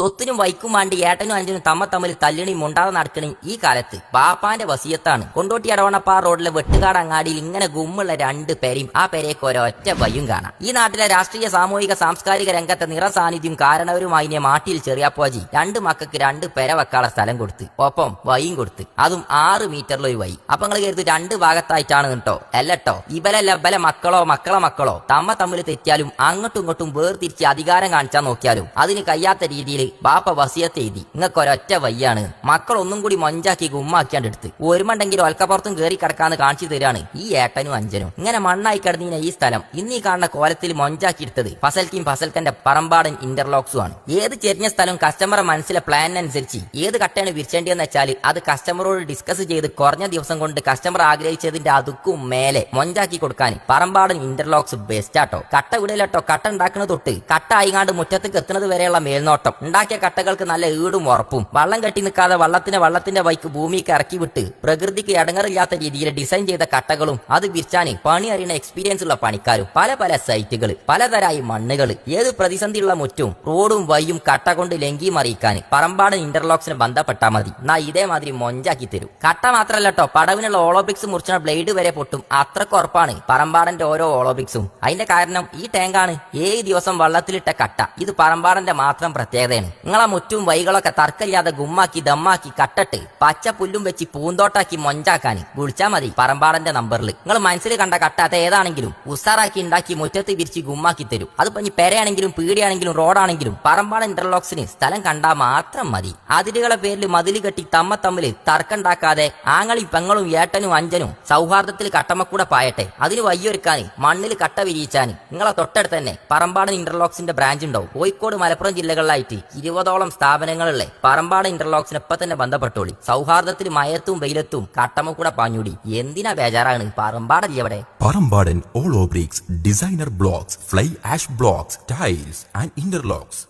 സ്വത്തിനും വൈക്കും വേണ്ടി ഏട്ടനും അഞ്ചനും തമ്മിൽ തല്ലിണി മുണ്ടാതെ നടക്കണി ഈ കാലത്ത് ബാപ്പാന്റെ വസിയത്താണ്. കൊണ്ടോട്ടി അടവണപ്പാ റോഡിലെ വെട്ടുകാട് അങ്ങാടിയിൽ ഇങ്ങനെ ഗുമ്മുള്ള രണ്ട് പേരെയും ആ പേരേക്ക് ഒരൊറ്റ വയ്യും കാണാം. ഈ നാട്ടിലെ രാഷ്ട്രീയ സാമൂഹിക സാംസ്കാരിക രംഗത്തെ നിറസാന്നിധ്യം കാരണവരുമായി മാട്ടിയിൽ ചെറിയാപ്പോജി രണ്ട് മക്കൾക്ക് രണ്ട് പെര വെക്കാനുള്ള സ്ഥലം കൊടുത്ത് ഒപ്പം വൈയും കൊടുത്ത്, അതും 6 മീറ്ററിലൊരു വൈ. അപ്പൊ നിങ്ങൾ കരുത് രണ്ട് ഭാഗത്തായിട്ടാണ് കേട്ടോ. അല്ലട്ടോ, ഇബലെ മക്കളോ മക്കളോ തമ്മിൽ തെറ്റിയാലും അങ്ങോട്ടും ഇങ്ങോട്ടും വേർതിരിച്ച് അധികാരം കാണിച്ചാൽ നോക്കിയാലും അതിന് കഴിയാത്ത രീതിയിൽ ബാപ്പ വസിയത്ത് എഴുതി നിങ്ങൾക്ക് ഒരൊറ്റ വയ്യാണ്, മക്കൾ ഒന്നും കൂടി മൊഞ്ചാക്കി ഗുമ്മാക്കിയാണ്ട് എടുത്ത് ഒരുമുണ്ടെങ്കിലും ഒൽക്കപ്പുറത്തും കയറി കിടക്കാന്ന് കാണിച്ചു തരാണ് ഈ ഏട്ടനും അഞ്ചനും. ഇങ്ങനെ മണ്ണായി കിടന്നീന ഈ സ്ഥലം ഇന്നീ കാണുന്ന കോലത്തിൽ മൊഞ്ചാക്കി എടുത്തത് ഫസൽക്കന്റെ പറമ്പാടൻ ഇന്റർലോക്സും ആണ്. ഏത് ചെറിയ സ്ഥലം കസ്റ്റമറെ മനസ്സിലെ പ്ലാനിനനുസരിച്ച് ഏത് കട്ടയാണ് വിരിച്ചേണ്ടിയെന്ന് വെച്ചാൽ അത് കസ്റ്റമറോട് ഡിസ്കസ് ചെയ്ത് കുറഞ്ഞ ദിവസം കൊണ്ട് കസ്റ്റമർ ആഗ്രഹിച്ചതിന്റെ അതുക്കും മേലെ മൊഞ്ചാക്കി കൊടുക്കാൻ പറമ്പാടൻ ഇന്റർലോക്സ് ബെസ്റ്റാട്ടോ. കട്ട വിടലട്ടോ, കട്ട ഉണ്ടാക്കുന്നത് തൊട്ട് കട്ട ആയിങ്ങാണ്ട് മുറ്റത്തേക്ക് എത്തുന്നത് വരെയുള്ള മേൽനോട്ടം, ഉണ്ടാക്കിയ കട്ടകൾക്ക് നല്ല ഈടും ഉറപ്പും, വള്ളം കെട്ടി നിൽക്കാതെ വള്ളത്തിന്റെ വൈക്ക് ഭൂമിക്ക് ഇറക്കി വിട്ട് പ്രകൃതിക്ക് ഇടങ്ങറില്ലാത്ത രീതിയിൽ ഡിസൈൻ ചെയ്ത കട്ടകളും അത് വിരിച്ചാന് പണി അറിയുന്ന എക്സ്പീരിയൻസ് ഉള്ള പണിക്കാരും പല സൈറ്റുകൾ, പലതരായി മണ്ണുകൾ, ഏത് പ്രതിസന്ധിയുള്ള മുറ്റും റോഡും വയ്യും കട്ട കൊണ്ട് ലംഘി മറിയിക്കാൻ പറമ്പാടൻ ഇന്റർലോക്സിന് ബന്ധപ്പെട്ടാൽ മതി. ഇതേമാതിരി മൊഞ്ചാക്കി തരും. കട്ട മാത്രല്ലോ, പടവിനുള്ള ഓളോബിക്സ് മുറിച്ച ബ്ലേഡ് വരെ പൊട്ടും. അത്രക്ക് ഉറപ്പാണ് പറമ്പാടന്റെ ഓരോ ഓളോബിക്സും. അതിന്റെ കാരണം ഈ ടാങ്കാണ് 7 ദിവസം വള്ളത്തിലിട്ട കട്ട. ഇത് പറമ്പാടന്റെ മാത്രം പ്രത്യേകതയാണ്. നിങ്ങളെ മുറ്റും വൈകളൊക്കെ തർക്കമില്ലാതെ ഗുമ്മാക്കി ദമ്മാക്കി കട്ടട്ട് പച്ച പുല്ലും വെച്ച് പൂന്തോട്ടാക്കി മൊഞ്ചാക്കാൻ വിളിച്ചാൽ മതി പറമ്പാടന്റെ നമ്പറിൽ. നിങ്ങൾ മനസ്സിൽ കണ്ട കട്ട അത് ഏതാണെങ്കിലും ഉസാറാക്കി ഉണ്ടാക്കി മുറ്റത്ത് വിരിച്ച് ഗുമ്മാക്കി തരും. അതിപ്പോ ഇനി പെരയാണെങ്കിലും പീടിയാണെങ്കിലും റോഡാണെങ്കിലും പറമ്പാടൻ ഇന്റർലോക്സിന് സ്ഥലം കണ്ടാൽ മാത്രം മതി. അതിരുകളെ പേരിൽ മതിൽ കെട്ടി തമ്മിൽ തർക്കമുണ്ടാക്കാതെ ആങ്ങളും പെങ്ങളും ഏട്ടനും അഞ്ചനും സൗഹാർദ്ദത്തിൽ കട്ടമക്കൂടെ പായട്ടെ. അതിന് വയ്യൊരുക്കാൻ മണ്ണിൽ കട്ട വിരിയിച്ചാൻ നിങ്ങളെ തൊട്ടടുത്ത് തന്നെ പറമ്പാടൻ ഇന്റർലോക്സിന്റെ ബ്രാഞ്ച് ഉണ്ടാവും. കോഴിക്കോട് മലപ്പുറം ജില്ലകളിലായിട്ട് 20ഓളം സ്ഥാപനങ്ങളുള്ള പറമ്പാടൻ ഇന്റർലോക്സിന് ഇപ്പൊ തന്നെ ബന്ധപ്പെട്ടോളി. സൗഹാർദ്ദത്തിൽ മയത്തും വെയിലത്തും കട്ടമക്കൂടെ പാഞ്ഞൂടി. എന്തിനാ ബേജാറാണ്? പറമ്പാടൻ എവിടെ? Parambadan hollow bricks, designer blocks, fly ash blocks, tiles and interlocks.